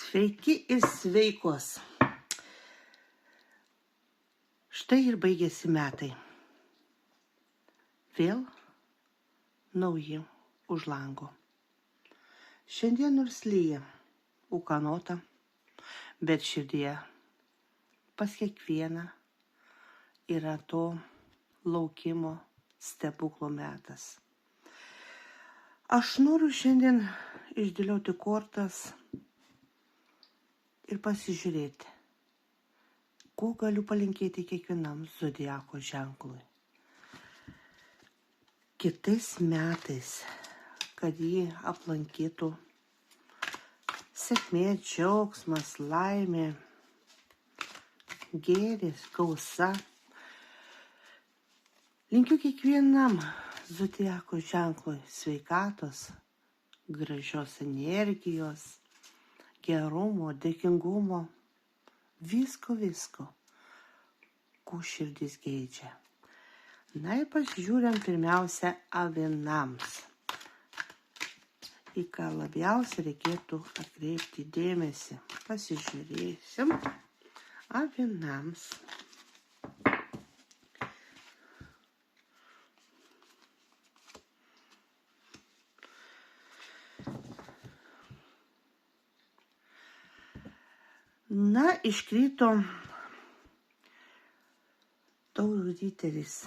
Sveiki ir sveikos. Štai ir baigėsi metai. Vėl nauji už lango. Šiandien nors lyja, ūkanota, bet širdyje pas kiekvieną yra to laukimo stebuklo metas. Aš noriu šiandien išdėlioti kortas ir pasižiūrėti, ko galiu palinkėti kiekvienam zodiako ženklui. Kitais metais, kad jį aplankytų sėkmė, džiaugsmas, laimė, gėris, gausa. Linkiu kiekvienam zodiako ženklui sveikatos, gražios energijos, gerumo, dėkingumo, visko, ko širdis geidžia. Na ir pasižiūrėm pirmiausia avinams. Į ką labiausiai reikėtų atkreipti dėmesį. Pasižiūrėsim avinams. Na, iškrito taurių riteris.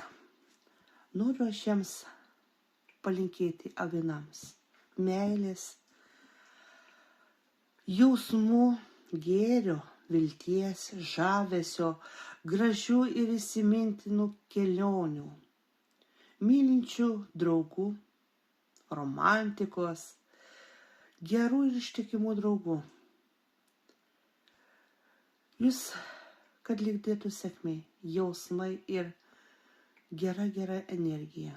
Noriu aš jiems palinkėti avinams meilės, jausmų, gėrio, vilties, žavesio, gražių ir įsimintinų kelionių, mylinčių draugų, romantikos, gerų ir ištikimų draugų. Jūs, kad lydėtų sėkmė, jausmai ir gera energija.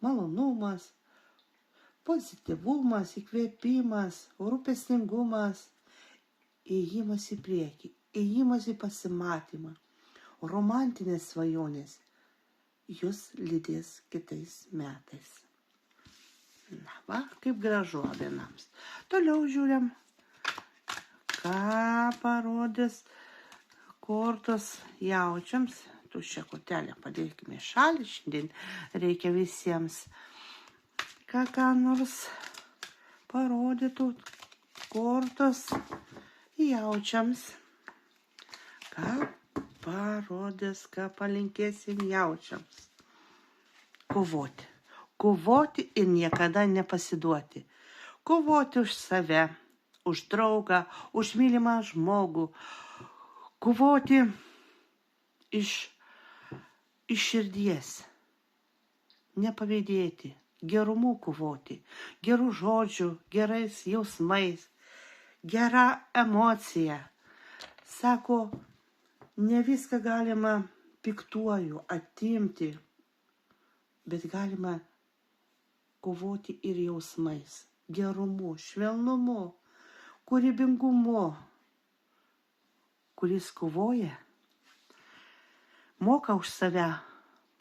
Malonumas, pozityvumas, įkvėpimas, rūpestingumas, ėjimas į priekį, ėjimas į pasimatymą, romantinės svajonės. Jūs lydės kitais metais. Na va, kaip gražu avinams. Toliau žiūrėm, ką parodys kortos jaučiams. Tuščią kortelę padėkime į šalį, šiandien reikia visiems, ką nors parodytų kortos jaučiams. Ką parodys, ką palinkėsim jaučiams. Kovoti ir niekada nepasiduoti. Kovoti už save, už draugą, už mylimą žmogų. Kovoti iš širdies. Nepavydėti, gerumu kovoti, gerų žodžių, gerais jausmais, gera emocija. Sako, ne viską galima piktuoju atimti, bet galima kovoti ir jausmais, gerumu, švelnumu, kūrybingumu. Kuris kovoja, moka už save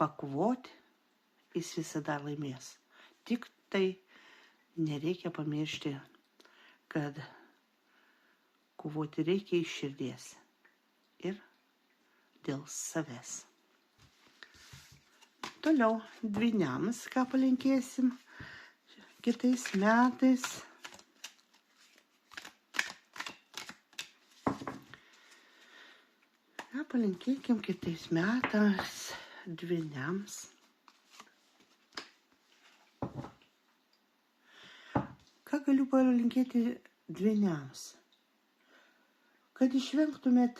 pakovoti, jis visada laimės. Tik tai nereikia pamiršti, kad kovoti reikia iš širdies ir dėl savęs. Toliau dvyniams, ką palinkėsim kitais metais. Ką palinkėkim kitais metais dvyniams. Ką galiu palinkėti dvyniams? Kad išvengtumėt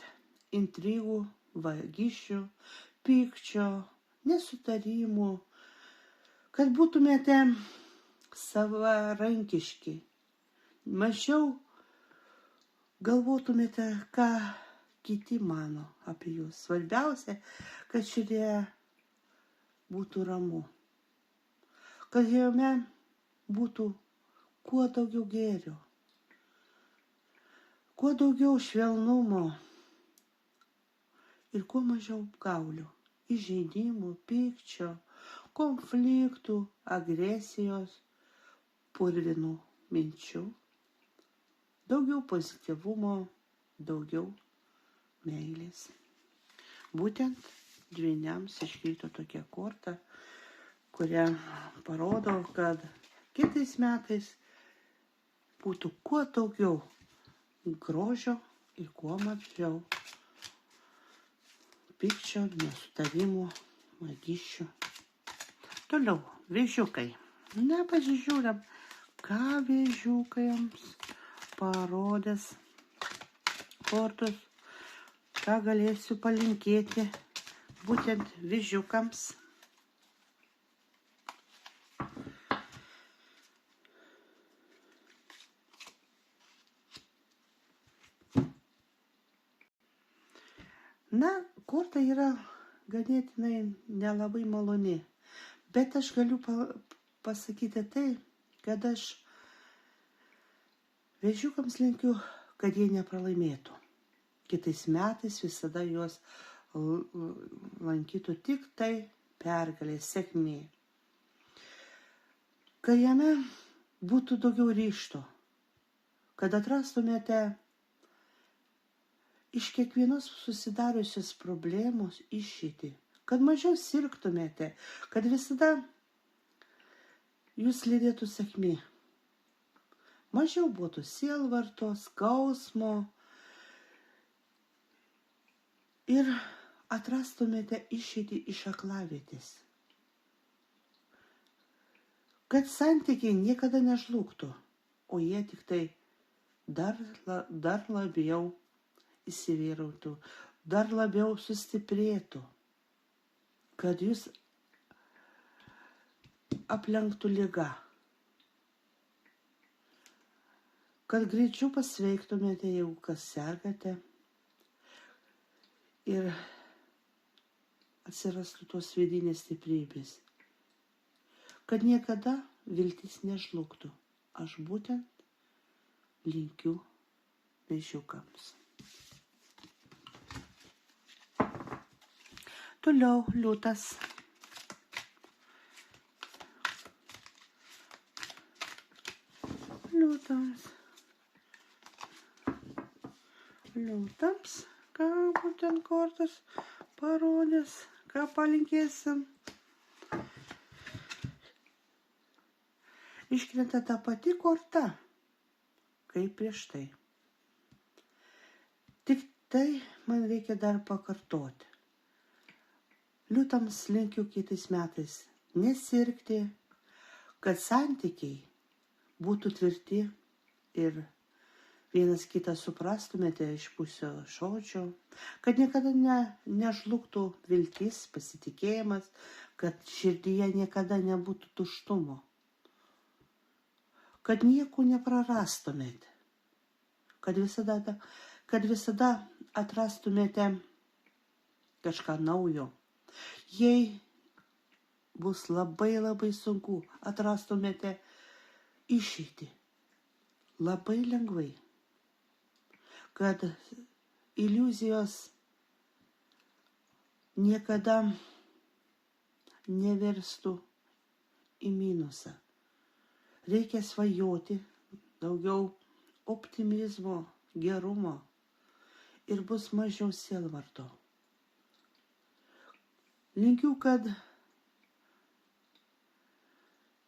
intrigų, vagysčių, pykčio, nesutarimų, kad būtumėte savarankiški, mažiau galvotumėte, ką kiti mano apie jūs. Svarbiausia, kad širdyje būtų ramu, kad jame būtų kuo daugiau gėrio, kuo daugiau švelnumo ir kuo mažiau apgaulių, įžeidimų, pykčio, konfliktų, agresijos, purvinų minčių. daugiau pozityvumo, daugiau meilės. Būtent dvyniams iškrito tokia korta, kuria parodo, kad kitais metais būtų kuo daugiau grožio ir kuo mažiau pykčio, nesutarimų, vagysčių. Toliau, vėžiukai. Nepasižiūrėm, ką vėžiukams parodės kortos, ką galėsiu palinkėti būtent vėžiukams. Na, korta yra ganėtinai nelabai maloni, bet aš galiu pasakyti tai, kad aš vėžiukams linkiu, kad jie nepralaimėtų. Kitais metais visada juos lankytų tik tai pergalė, sėkmė. Kad jame būtų daugiau ryžto, kad atrastumėte iš kiekvienos susidariusios problemos išeitį, kad mažiau sirgtumėte, kad visada jūs lydėtų sėkmė. Mažiau būtų sielvarto, skausmo ir atrastumėte išeitį iš aklavietės. Kad santykiai niekada nežlugtų, o jie tik tai dar labiau įsivyrautų, dar labiau sustiprėtų, kad jūs aplenktų liga, kad greičiau pasveiktumėte, jeigu kas sergate, ir atsirastų tos vidinės stiprybės, kad niekada viltis nežlugtų. Aš būtent linkiu vėžiukams. Toliau liūtas. Liūtams, ką būtent kortos parodės, ką palinkėsim. Iškrenta ta pati korta, kaip prieš tai. Tik tai man reikia dar pakartoti. Liūtams linkiu kitais metais nesirgti, kad santykiai būtų tvirti ir vienas kitą suprastumėte iš pusio žodžio, kad niekada nežlugtų viltis, pasitikėjimas, kad širdyje niekada nebūtų tuštumo, kad nieko neprarastumėte, kad visada atrastumėte kažką naujo. Jei bus labai sunku, atrastumėte išeitį labai lengvai, kad iliuzijos niekada neverstų į minusą. Reikia svajoti, daugiau optimizmo, gerumo ir bus mažiau sielvarto. Linkiu, kad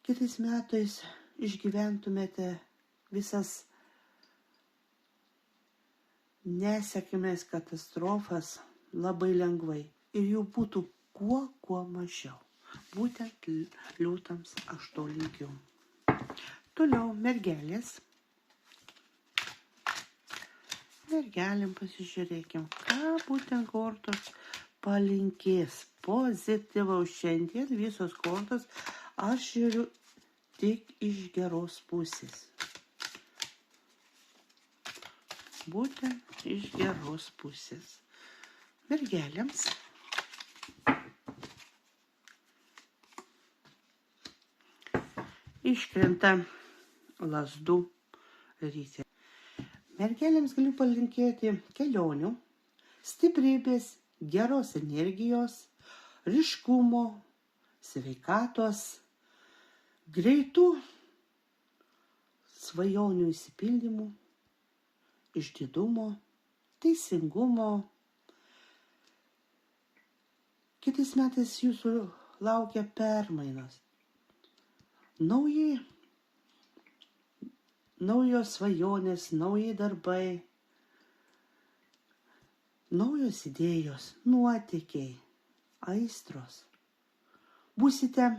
kitais metais išgyventumėte visas nesėkmės, katastrofas labai lengvai ir jų būtų kuo mažiau. Būtent liūtams aš to linkiu. Toliau mergelės. Mergelėm pasižiūrėkim, ką būtent kortos palinkės pozityvaus. Šiandien visos kortos aš žiūriu tik iš geros pusės. Būtent iš geros pusės. Mergelėms. Iškrenta lazdų rytė. Mergelėms galiu palinkėti kelionių, stiprybės, geros energijos, ryškumo, sveikatos, greitų svajonių išsipildymų išdidumo, teisingumo. Kitais metais jūsų laukia permainos. Naujos svajonės, nauji darbai, naujos idėjos, nuotykiai, aistros. Būsite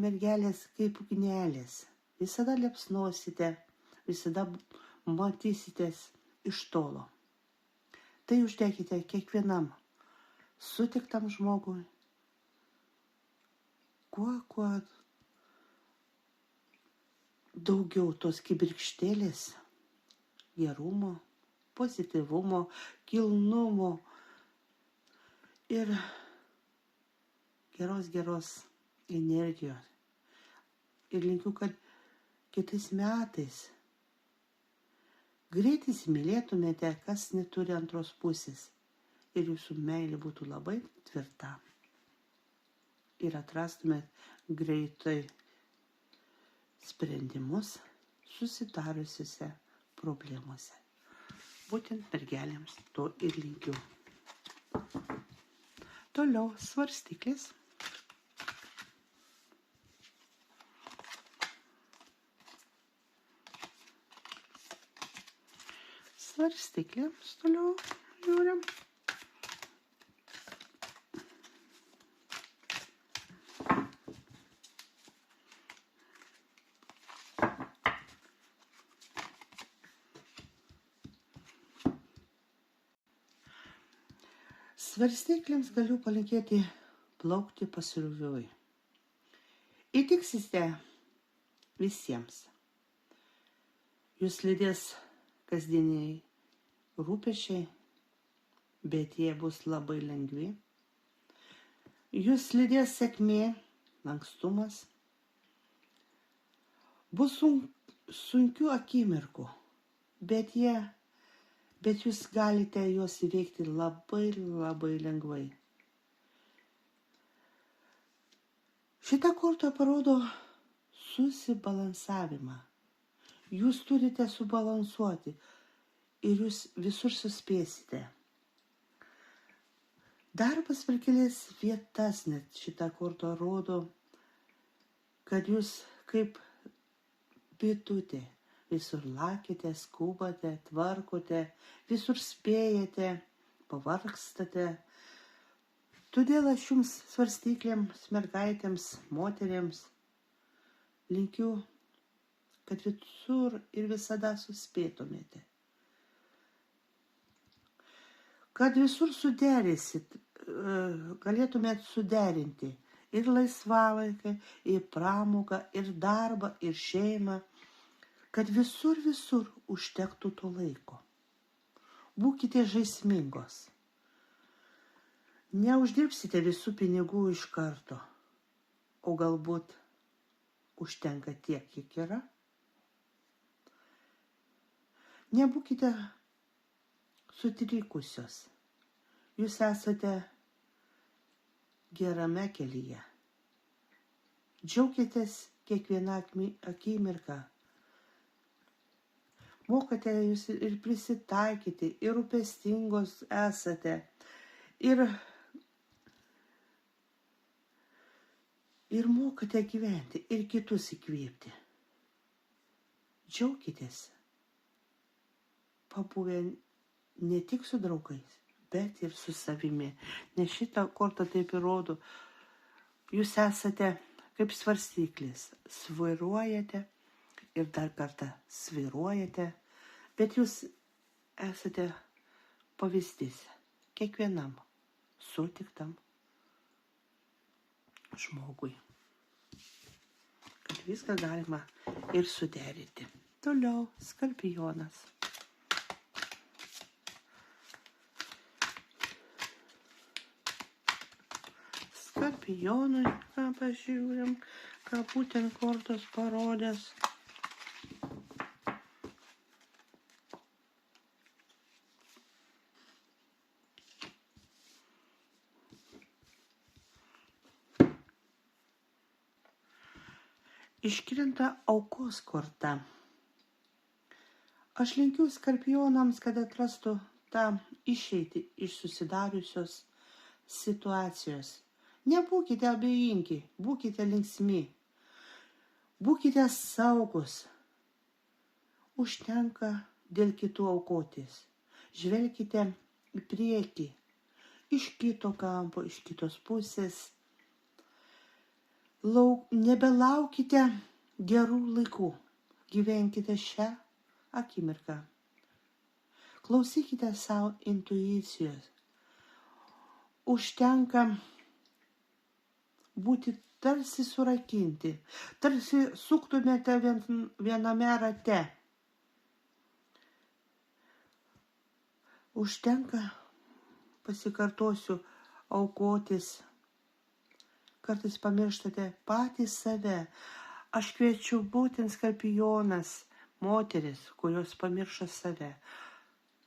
mergelės kaip ugnelės, visada liepsnosite, visada matysitės iš tolo. Tai uždekite kiekvienam sutiktam žmogui, kuo daugiau tos kibirkštėlės, gerumo, pozityvumo, kilnumo ir geros energijos. Ir linkiu, kad kitais metais greit įsimylėtumėte, kas neturi antros pusės. Ir jūsų meilė būtų labai tvirta. Ir atrastumėt greitai sprendimus susidariusiuose problemuose. Būtent mergelėms to ir linkiu. Toliau svarstyklės. Svarstyklėms toliau žiūrim. Svarstyklėms galiu palinkėti plaukti pasroviui. Įtiksite visiems. Jūs lydės kasdieniai rūpesčiai, bet jie bus labai lengvi. Jūs lydės sėkmė, lankstumas. Bus sunkių akimirkų, bet jūs galite juos įveikti labai lengvai. Šita korta parodo susibalansavimą. Jūs turite subalansuoti ir jūs visur suspėsite. Darbas per kelias vietas, net šita korta rodo, kad jūs kaip bitutė visur lakite, skubate, tvarkote, visur spėjate, pavargstate. Todėl aš jums svarstyklėms, mergaitėms, moteriams linkiu, kad visur ir visada suspėtumėte. Kad visur galėtumėt suderinti ir laisvalaikį, ir pramogą, ir darbą, ir šeimą, kad visur užtektų to laiko. Būkite žaismingos. Neuždirbsite visų pinigų iš karto, o galbūt užtenka tiek, kiek yra. Nebūkite sutrikusios. Jūs esate gerame kelyje. Džiaukitės kiekvieną akimirką. Mokate jūs ir prisitaikyti, ir rūpestingos esate, ir mokate gyventi, ir kitus įkvėpti. Džiaukitės, pabuvę ne tik su draugais, bet ir su savimi. Nes šitą kortą taip ir rodo, jūs esate kaip svarstyklės, svyruojate ir dar kartą svyruojate, bet jūs esate pavyzdys kiekvienam sutiktam žmogui, kad viską galima ir suderinti. Toliau Skorpionas. Skorpionui, ką pažiūrim, ką būtent kortos parodės. Iškrenta aukos korta. Aš linkiu skorpionams, kad atrastų tą išeitį iš susidariusios situacijos. Nebūkite abejingi, būkite linksmi, būkite saugus. Užtenka dėl kitų aukotis. Žvelkite į priekį, iš kito kampo, iš kitos pusės. Nebelaukite gerų laikų, gyvenkite šią akimirką. Klausykite savo intuicijos. Užtenka būti tarsi surakinti, tarsi suktumėte viename rate. Užtenka, pasikartosiu, aukotis. Kartais pamirštate patys save. Aš kviečiu būtent skorpionas, moteris, kurios pamiršo save.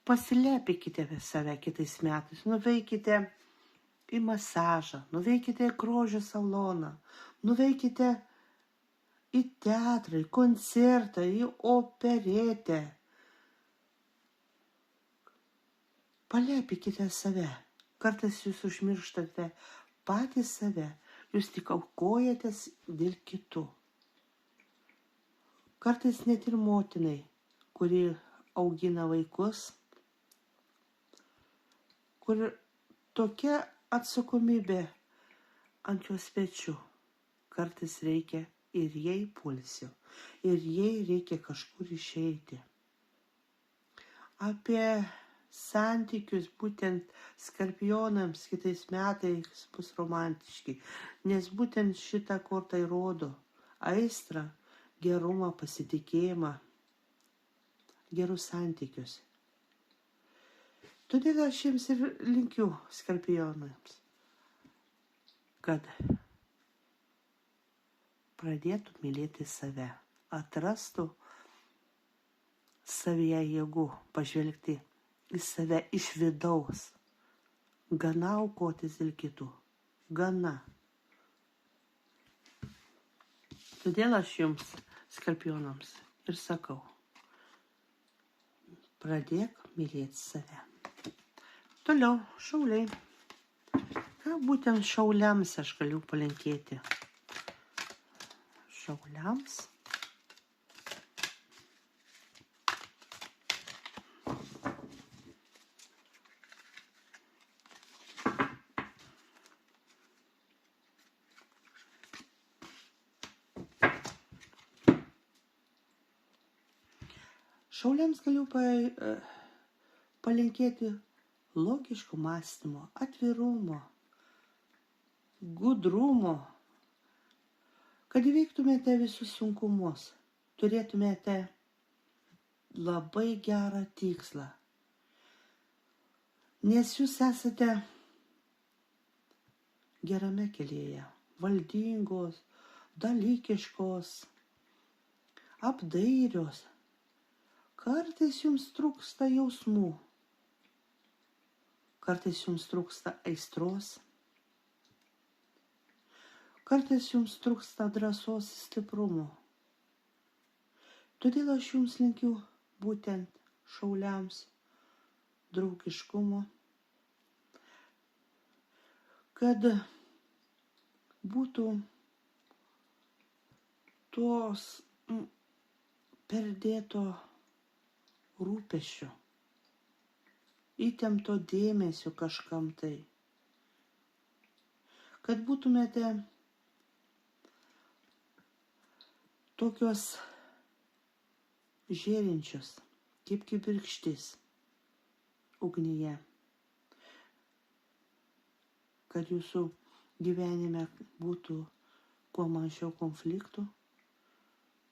Pasilepykite save kitais metais, nuveikite į masažą, nuveikite į grožio saloną, nuveikite į teatrą, į koncertą, į operetę. Palepykite save. Kartais jūs užmirštate patys save. Jūs tik aukojatės dėl kitų. Kartais net ir motinai, kuri augina vaikus, kur tokia atsakomybė ant jos pečių. Kartais reikia ir jai poilsio, ir jai reikia kažkur išeiti. Apie santykius būtent skorpionams kitais metais bus romantiški, nes būtent šitą kortą įrodo aistrą, gerumą, pasitikėjimą, gerus santykius. Todėl aš jums ir linkiu skorpionams, kad pradėtų mylėti save, atrastų savyje jėgų, pažvelgti į save iš vidaus. Gana aukotis dėl kitų. Gana. Todėl aš jums, skorpionams, ir sakau, pradėk mylėti save. Toliau, šauliai. Ką būtent šauliams aš galiu palinkėti? Šauliams. Šauliams galiu palinkėti logiško mąstymo, atvirumo, gudrumo, kad įveiktumėte visus sunkumus, turėtumėte labai gerą tikslą, nes jūs esate gerame kelyje, valdingos, dalykiškos, apdairios. Kartais jums trūksta jausmų, kartais jums trūksta aistros, kartais jums trūksta drąsos, stiprumo. Todėl aš jums linkiu būtent šauliams draugiškumo, kad būtų tos perdėto rūpesčio, įtempto dėmesio kažkam tai, kad būtumėte tokios žėrinčios, kaip kibirkštis ugnyje, kad jūsų gyvenime būtų kuo mažiau konfliktų,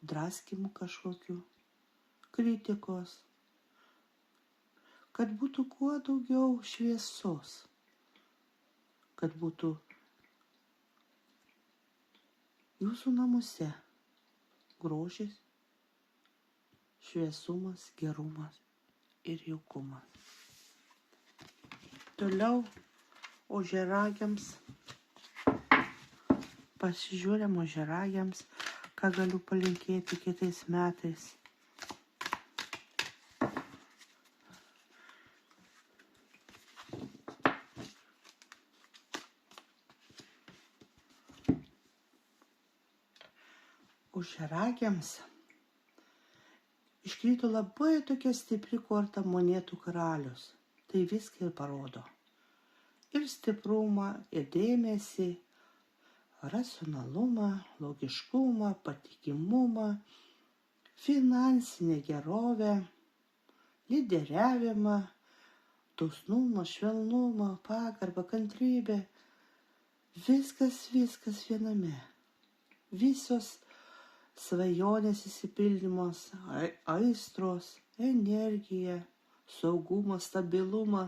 draskymų kažkokių, kritikos, kad būtų kuo daugiau šviesos, kad būtų jūsų namuose grožis, šviesumas, gerumas ir jaukumas. Toliau ožiaragiams, pasižiūrėm ožiaragiams, ką galiu palinkėti kitais metais. ožiaragiams iškrito labai tokia stipri korta monetų karalius. Tai viską ir parodo. Ir stiprumą, ir dėmesį, racionalumą, logiškumą, patikimumą, finansinę gerovę, lyderiavimą, dosnumą, švelnumą, pagarbą, kantrybę. Viskas viename. Visos svajonės įsipildymos, aistros, energija, saugumą, stabilumą,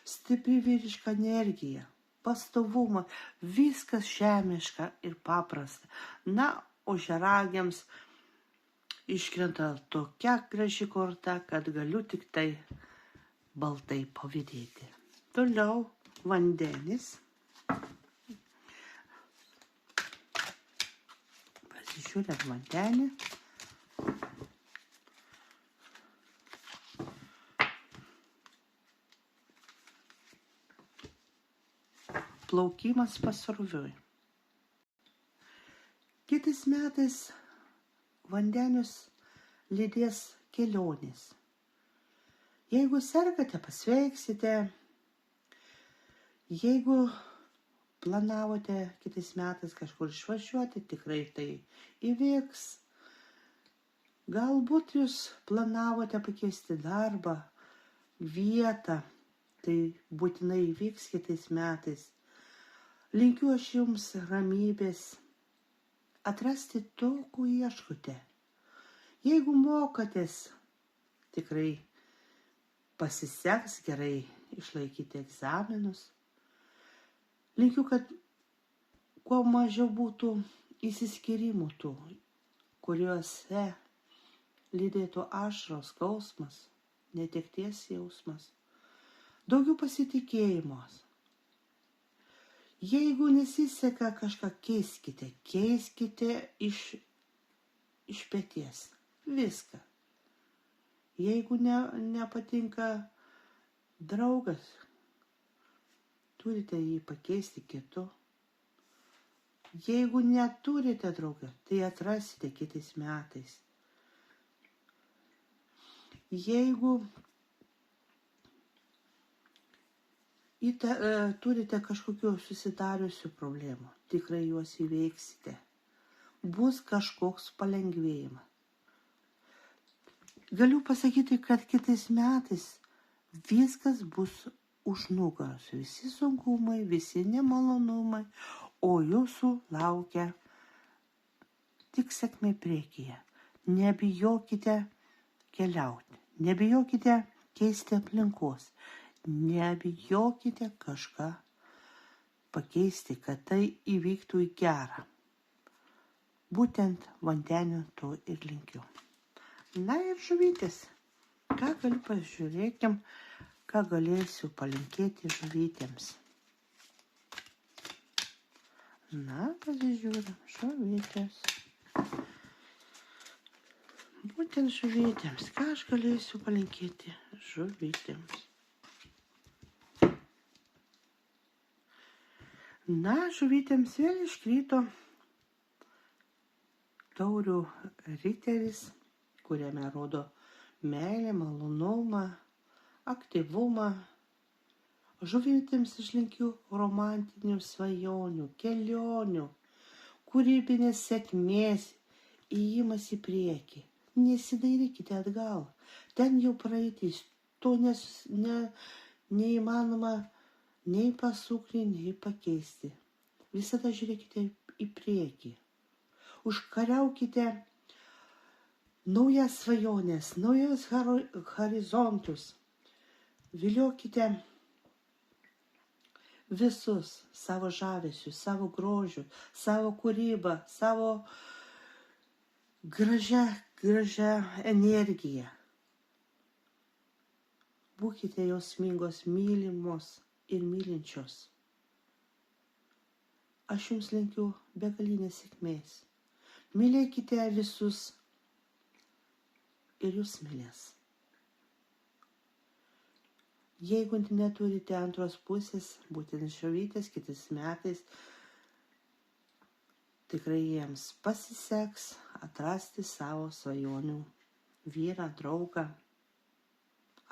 stipri vyriška energija, pastovumą, viskas žemiška ir paprasta. Na, ožiaragiams iškrenta tokia graži korta, kad galiu tik tai baltai pavydėti. Toliau vandenis. Pasižiūrėt vandenį. Plaukimas pasroviui. Kitais metais vandenius lydės kelionės. Jeigu sergate, pasveiksite. Jeigu planavote kitais metais kažkur išvažiuoti, tikrai tai įvyks. Galbūt jūs planavote pakeisti darbą, vietą, tai būtinai įvyks kitais metais. Linkiu aš jums ramybės, atrasti to, ko ieškote. Jeigu mokatės, tikrai pasiseks gerai išlaikyti egzaminus. Linkiu, kad kuo mažiau būtų įsiskyrimų tų, kuriuose lydėtų ašaros, skausmas, netekties jausmas. Daugiau pasitikėjimas. Jeigu nesiseka kažką, keiskite iš peties. Viską. Jeigu nepatinka draugas, turite jį pakeisti kitu. Jeigu neturite draugą, tai atrasite kitais metais. Jeigu turite kažkokių susidariusių problemų, tikrai juos įveiksite. Bus kažkoks palengvėjimas. Galiu pasakyti, kad kitais metais viskas bus už nugaros. Visi sunkumai, visi nemalonumai, o jūsų laukia tik sėkmė priekyje. Nebijokite keliauti, nebijokite keisti aplinkos. Nebijokite kažką pakeisti, kad tai įvyktų į gerą. Būtent vandeniu to ir linkiu. Na ir žuvytės. Ką galiu pažiūrėkim, ką galėsiu palinkėti žuvytėms. Na, pasižiūrim, žuvytės. Būtent žuvytėms. Ką aš galėsiu palinkėti žuvytėms. Na, žuvytėms vėl iškrito taurių riteris, kuriame rodo meilę, malonumą, aktyvumą. Žuvytėms aš linkiu romantinių svajonių, kelionių, kūrybinės sėkmės, įėjimas į priekį. Nesidairykite atgal, ten jau praeitis, to neįmanoma nei pasukti, nei pakeisti. Visada žiūrėkite į priekį. Užkariaukite naujas svajonės, naujus horizontus. Viliokite visus savo žavesius, savo grožių, savo kūrybą, savo gražią energiją. Būkite jausmingos, mylimos ir mylinčios. Aš jums linkiu begalinės sėkmės. Mylėkite visus ir jūs mylės. Jeigu neturite antros pusės, būtent žuvytės kitais metais, tikrai jiems pasiseks, atrasti savo svajonių vyrą, draugą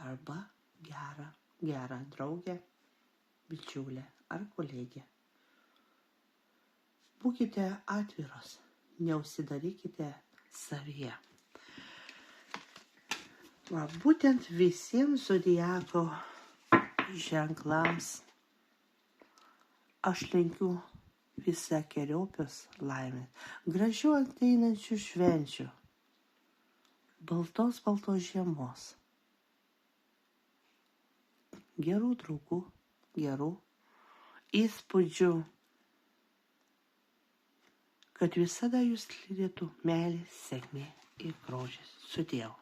arba gerą draugę, bičiulę ar kolegę. Būkite atviros, neužsidarykite savyje. Būtent visiems zodiako ženklams aš linkiu visokeriopios laimės, gražių ateinančių švenčių, baltos žiemos, gerų draugų, gerų įspūdžių, kad visada jūs lydėtų meilė, sėkmė ir grožis. Sudiev.